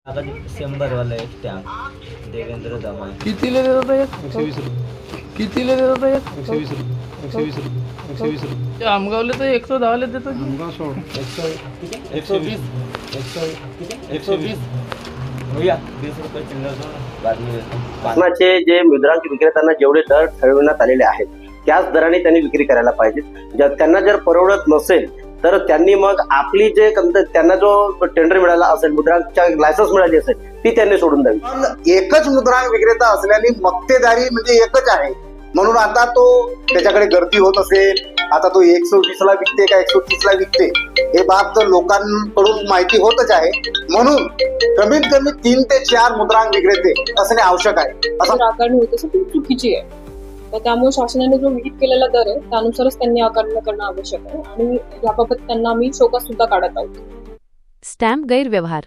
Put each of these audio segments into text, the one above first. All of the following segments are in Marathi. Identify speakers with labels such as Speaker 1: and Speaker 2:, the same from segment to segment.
Speaker 1: आता 100 वाला एक स्टॅम्प देवेंद्र दमाय
Speaker 2: कितीला देत होता एक?
Speaker 3: 120 रुपये.
Speaker 2: कितीला देत होता एक?
Speaker 3: 120 रुपये. 120 रुपये. 120 रुपये.
Speaker 2: ते आमगावले तर 110 ला देतो की?
Speaker 3: आमगाव सोड.
Speaker 1: 120 120 भैया 20 रुपये चिल्लर दो ना, बाद में देतो.
Speaker 4: शासनाचे जे मुद्रांक विक्रेत्यांना जेवढे दर ठरविण्यात आलेले आहेत त्याच दराने त्यांनी विक्री करायला पाहिजे. त्यांना जर परवडत नसेल तर त्यांनी मग आपली जे त्यांना जो टेंडर मिळाला असेल, मुद्रांकच्या लायसन्स मिळाली असेल, ती त्यांनी सोडून द्यावी.
Speaker 5: पण एकच मुद्रांक विक्रेता असल्याने मक्तेदारी म्हणजे एकच आहे, म्हणून आता तो त्याच्याकडे गर्दी होत असेल, आता तो 120 ला विकते का 130 ला विकते हे बाब तर लोकांकडून माहिती होतच आहे. म्हणून कमीत कमी 3 ते 4 मुद्रांक विक्रेते असणे आवश्यक आहे. असं
Speaker 6: आकारणी होत असेल ती चुकीची आहे. तर त्यामुळे शासनाने जो विहित केलेला दर आहे त्यानुसारच त्यांनी आकारणी करणं आवश्यक आहे आणि याबाबत त्यांना आम्ही शोकास सुद्धा काढत आहोत.
Speaker 7: स्टॅम्प गैरव्यवहार.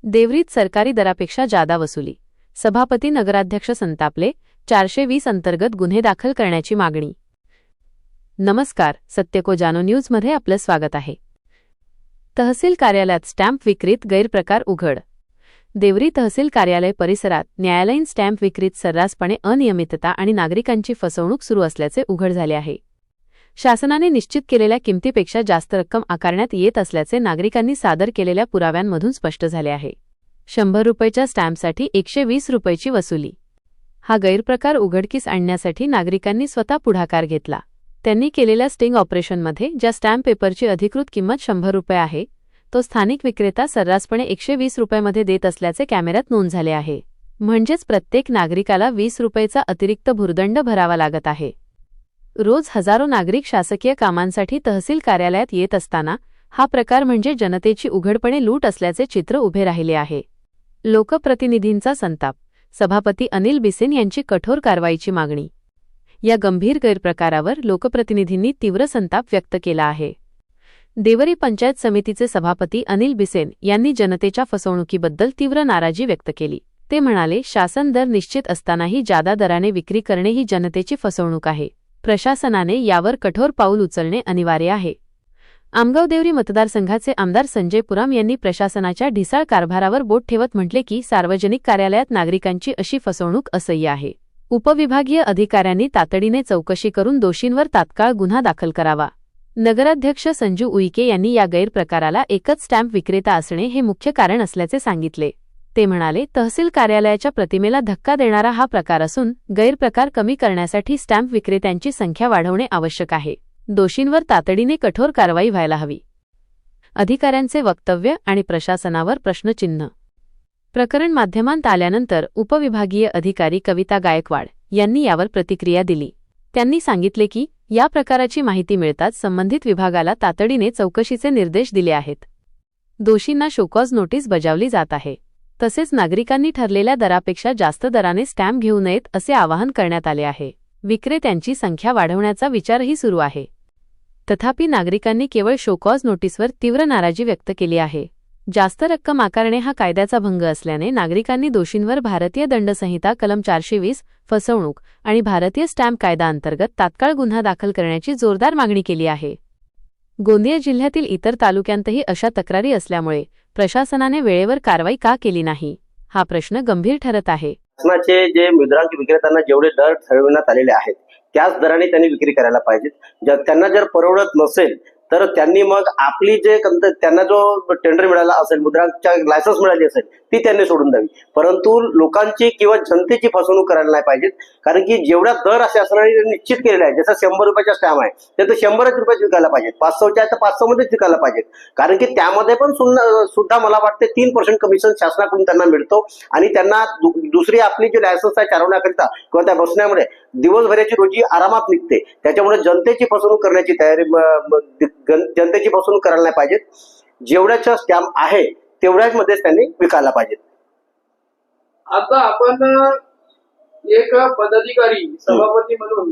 Speaker 7: देवरीत सरकारी दरापेक्षा जादा वसुली. सभापती नगराध्यक्ष संतापले. 420 अंतर्गत गुन्हे दाखल करण्याची मागणी. नमस्कार, सत्य को जानो न्यूजमध्ये आपलं स्वागत आहे. तहसील कार्यालयात स्टॅम्प विक्रीत गैरप्रकार उघड. देवरी तहसील कार्यालय परिसरात न्यायालयीन स्टॅम्प विक्रीत सर्रासपणे अनियमितता आणि नागरिकांची फसवणूक सुरू असल्याचे उघड झाले आहे. शासनाने निश्चित केलेल्या किमतीपेक्षा जास्त रक्कम आकारण्यात येत असल्याचे नागरिकांनी सादर केलेल्या पुराव्यांमधून स्पष्ट झाले आहे. 100 रुपयाच्या स्टॅम्पसाठी 120 रुपयाची वसुली. हा गैरप्रकार उघडकीस आणण्यासाठी नागरिकांनी स्वतः पुढाकार घेतला. त्यांनी केलेल्या स्टिंग ऑपरेशनमध्ये ज्या स्टॅम्प पेपरची अधिकृत किंमत 100 रुपये आहे तो स्थानिक विक्रेता सर्रासपणे 120 रुपयामध्ये देत असल्याचे कॅमेऱ्यात नोंद झाले आहे. म्हणजेच प्रत्येक नागरिकाला 20 रुपयेचा अतिरिक्त भुर्दंड भरावा लागत आहे. रोज हजारो नागरिक शासकीय कामांसाठी तहसील कार्यालयात येत असताना हा प्रकार म्हणजे जनतेची उघडपणे लूट असल्याचे चित्र उभे राहिले आहे. लोकप्रतिनिधींचा संताप. सभापती अनिल बिसेन यांची कठोर कारवाईची मागणी. या गंभीर गैरप्रकारावर लोकप्रतिनिधींनी तीव्र संताप व्यक्त केला आहे. देवरी पंचायत समितीचे सभापती अनिल बिसेन यांनी जनतेच्या फसवणुकीबद्दल तीव्र नाराजी व्यक्त केली. ते म्हणाले, शासन दर निश्चित असतानाही जादा दराने विक्री करणे ही जनतेची फसवणूक आहे. प्रशासनाने यावर कठोर पाऊल उचलणे अनिवार्य आहे. आमगाव देवरी मतदारसंघाचे आमदार संजय पुराम यांनी प्रशासनाच्या ढिसाळ कारभारावर बोट ठेवत म्हटले की सार्वजनिक कार्यालयात नागरिकांची अशी फसवणूक असह्य आहे. उपविभागीय अधिकाऱ्यांनी तातडीने चौकशी करून दोषींवर तात्काळ गुन्हा दाखल करावा. नगराध्यक्ष संजू उईके यांनी या गैरप्रकाराला एकच स्टॅम्प विक्रेता असणे हे मुख्य कारण असल्याचे सांगितले. ते म्हणाले, तहसील कार्यालयाच्या प्रतिमेला धक्का देणारा हा प्रकार असून गैरप्रकार कमी करण्यासाठी स्टॅम्प विक्रेत्यांची संख्या वाढवणे आवश्यक आहे. दोषींवर तातडीने कठोर कारवाई व्हायला हवी. अधिकाऱ्यांचे वक्तव्य आणि प्रशासनावर प्रश्नचिन्ह. प्रकरण माध्यमांत आल्यानंतर उपविभागीय अधिकारी कविता गायकवाड यांनी यावर प्रतिक्रिया दिली. त्यांनी सांगितले की या प्रकाराची माहिती मिळताच संबंधित विभागाला तातडीने चौकशीचे निर्देश दिले आहेत. दोषींना शोकॉज नोटीस बजावली जात आहे. तसेच नागरिकांनी ठरलेल्या दरापेक्षा जास्त दराने स्टॅम्प घेऊ नयेत असे आवाहन करण्यात आले आहे. विक्रेत्यांची संख्या वाढवण्याचा विचारही सुरू आहे. तथापि नागरिकांनी केवळ शोकॉज नोटीसवर तीव्र नाराजी व्यक्त केली आहे. जास्त रक्कम आकारणे हा कायद्याचा भंग असल्याने नागरिकांनी दोषींवर भारतीय दंड संहिता कलम 420 फसवणूक आणि भारतीय स्टॅम्प कायदा अंतर्गत तात्काळ गुन्हा दाखल करण्याची जोरदार मागणी केली आहे. गोंदिया जिल्ह्यातील इतर तालुक्यांतही अशा तक्रारी असल्यामुळे प्रशासनाने वेळेवर कारवाई का केली नाही हा प्रश्न गंभीर ठरत आहे.
Speaker 4: शासनाचे जे मुद्रांक विक्रेत्यांना जेवढे दर ठरविण्यात आलेले आहेत त्याच दराने त्यांनी विक्री करायला पाहिजे. त्यांना जर परवडत नसेल तर त्यांनी मग आपली जे त्यांना जो टेंडर मिळाला असेल, मुद्रांकच्या लायसन्स मिळाली असेल, ती त्यांनी सोडून द्यावी. परंतु लोकांची किंवा जनतेची फसवणूक करायला नाही पाहिजे. कारण की जेवढा दर असे असणारे निश्चित केलेला आहे, जसं 100 रुपयाचा स्टॅम्प आहे ते तर 100 रुपये विकायला पाहिजेत, 500च्या आहे तर 500 मध्येच विकायला पाहिजेत. कारण की त्यामध्ये पण सुद्धा मला वाटते 3% कमिशन शासनाकडून त्यांना मिळतो आणि त्यांना दुसरी आपली जी लायसन्स आहे चालवण्याकरिता किंवा त्या बसण्यामुळे दिवसभराची रोजी आरामात निघते. त्याच्यामुळे जनतेची फसवणूक करण्याची तयारी जनतेची फसवणूक करायला नाही पाहिजे. जेवढ्याचा स्टॅम्प आहे तेवढ्याच मध्येच त्यांनी विकायला पाहिजेत.
Speaker 2: आता आपण एक पदाधिकारी सभापती म्हणून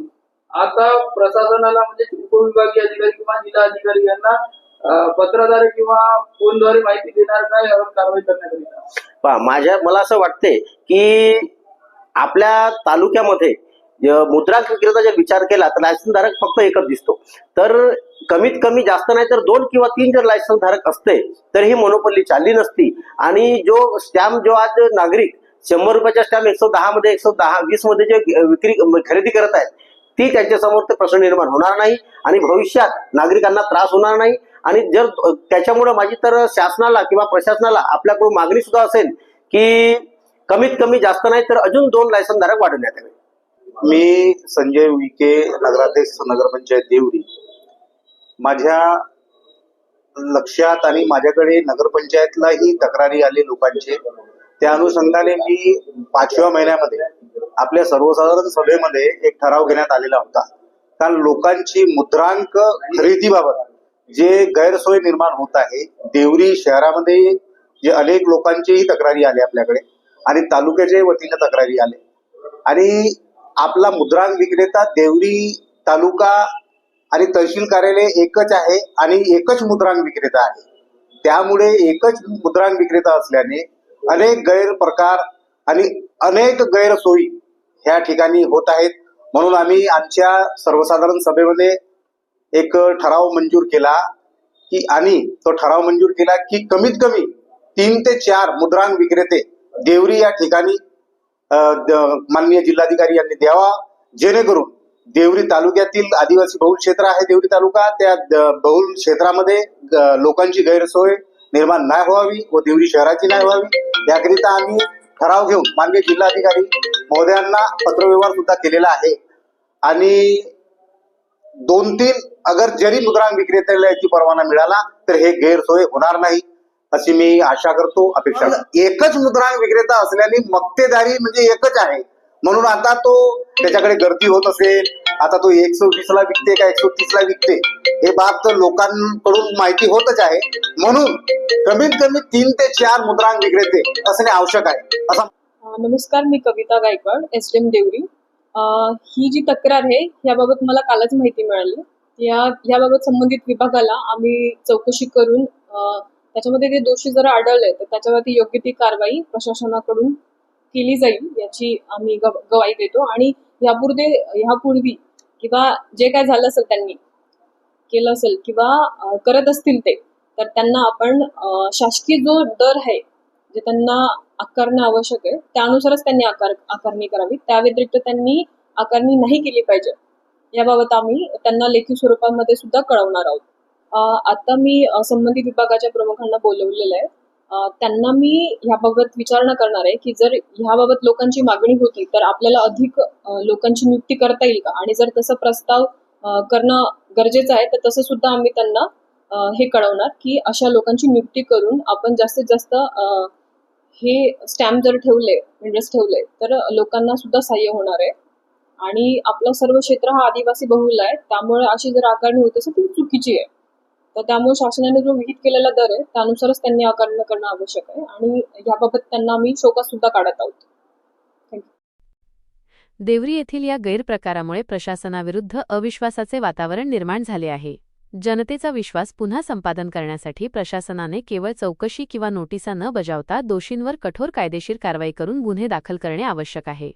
Speaker 2: आता प्रशासनाला म्हणजे उपविभागीय अधिकारी किंवा जिल्हा अधिकारी यांना पत्राद्वारे किंवा फोनद्वारे माहिती देणार काय यावर कारवाई करण्याकरिता?
Speaker 4: मला असं वाटते की आपल्या तालुक्यामध्ये मुद्रांक विक्रेता जर विचार केला तर लायसन्सधारक फक्त एकच दिसतो. तर कमीत कमी जास्त नाही तर 2 किंवा 3 जर लायसन्स धारक असते तर ही मोनोपोली चालली नसती. आणि जो स्टॅम्प जो आज नागरिक 100 रुपयाच्या स्टॅम्प 110 मध्ये 120 मध्ये जे खरेदी करत आहेत ती त्यांच्यासमोर ते प्रश्न निर्माण होणार नाही आणि भविष्यात नागरिकांना त्रास होणार नाही. आणि जर त्याच्यामुळे माझी तर शासनाला किंवा प्रशासनाला आपल्याकडून मागणी सुद्धा असेल की कमीत कमी जास्त नाही तर अजून 2 लायसन्स धारक वाढवण्यात यावे.
Speaker 5: मी संजय विखे, नगराध्यक्ष नगरपंचायत देवरी. माझ्या लक्षात आणि माझ्याकडे नगरपंचायतलाही तक्रारी आली लोकांचे. त्या अनुषंगाने मी 5व्या महिन्यामध्ये आपल्या सर्वसाधारण सभेमध्ये एक ठराव घेण्यात आलेला होता. कारण लोकांची मुद्रांक खरेदीबाबत जे गैरसोय निर्माण होत आहे, देवरी शहरामध्ये जे अनेक लोकांचेही तक्रारी आले आपल्याकडे आणि तालुक्याच्या वतीने तक्रारी आले. आणि आपला मुद्रांक विक्रेता देवरी तालुका आणि तहसील कार्यालय एकच आहे आणि एकच मुद्रांक विक्रेता आहे. त्यामुळे एकच मुद्रांक विक्रेता असल्याने अनेक गैरप्रकार आणि अनेक गैरसोयी ह्या ठिकाणी होत आहेत. म्हणून आम्ही आमच्या सर्वसाधारण सभेमध्ये एक ठराव मंजूर केला की कमीत कमी 3 ते 4 मुद्रांक विक्रेते देवरी या ठिकाणी माननीय जिल्हाधिकारी यांनी द्यावा, जेणेकरून देवरी तालुक्यातील आदिवासी बहुल क्षेत्र आहे देवरी तालुका, त्या बहुल क्षेत्रामध्ये लोकांची गैरसोय निर्माण नाही व्हावी व देवरी शहराची नाही व्हावी याकरिता आम्ही ठराव घेऊन माननीय जिल्हाधिकारी महोदयांना पत्रव्यवहार सुद्धा केलेला आहे. आणि 2-3 अगर जरी मुद्रांक विक्रेत्याला याची परवाना मिळाला तर हे गैरसोय होणार नाही अशी मी आशा करतो, अपेक्षा करतो. एकच मुद्रांक विक्रेता असल्याने मक्तेदारी म्हणजे एकच आहे. म्हणून आता तो त्याच्याकडे गर्दी होत असेल, आता तो 120ला विकते का 130ला विकते हे बाब तर लोकांकडून माहिती होतच आहे. म्हणून कमीत कमी 3 ते 4 मुद्रांक विक्रेते असणे आवश्यक आहे असं.
Speaker 6: नमस्कार, मी कविता गायकवाड, एसडीएम देवरी. ही जी तक्रार आहे याबाबत मला कालच माहिती मिळाली. याबाबत संबंधित विभागाला आम्ही चौकशी करून त्याच्यामध्ये ते दोषी जर आढळले तर त्याच्यावरती योग्य ती कारवाई प्रशासनाकडून केली जाईल याची आम्ही गवाही देतो. आणि ह्यापूर्वी किंवा जे काय झालं असेल त्यांनी केलं असेल किंवा करत असतील ते तर त्यांना आपण शासकीय जो दर आहे जे त्यांना आकारणं आवश्यक आहे त्यानुसारच त्यांनी आकारणी करावी. त्या व्यतिरिक्त त्यांनी आकारणी नाही केली पाहिजे याबाबत आम्ही त्यांना लेखी स्वरूपामध्ये सुद्धा कळवणार आहोत. आता मी संबंधित विभागाच्या प्रमुखांना बोलवलेलं आहे. त्यांना मी ह्याबाबत विचारणा करणार आहे की जर ह्याबाबत लोकांची मागणी होती तर आपल्याला अधिक लोकांची नियुक्ती करता येईल का, आणि जर तसा प्रस्ताव करणं गरजेचं आहे तर तसं सुद्धा आम्ही त्यांना हे कळवणार की अशा लोकांची नियुक्ती करून आपण जास्तीत जास्त हे स्टॅम्प जर ठेवले इंटरेस्ट ठेवले तर लोकांना सुद्धा सहाय्य होणार आहे. आणि आपलं सर्व क्षेत्र हा आदिवासी बहुल आहे, त्यामुळे अशी जर आकारणी होत असेल ती चुकीची आहे. तर त्यामुळे शासनाने जो विहित केलेला दर आहे त्यानुसारच त्यांनी आकारणी करणं आवश्यक आहे. आणि याबाबत त्यांना आम्ही शोकास सुद्धा काढत आहोत.
Speaker 7: देवरी येथील या गैरप्रकारामुळे प्रशासनाविरुद्ध अविश्वासाचे वातावरण निर्माण झाले आहे. जनतेचा विश्वास पुन्हा संपादन करण्यासाठी प्रशासनाने केवळ चौकशी किंवा नोटिसा न बजावता दोषींवर कठोर कायदेशीर कारवाई करून गुन्हे दाखल करणे आवश्यक आहे.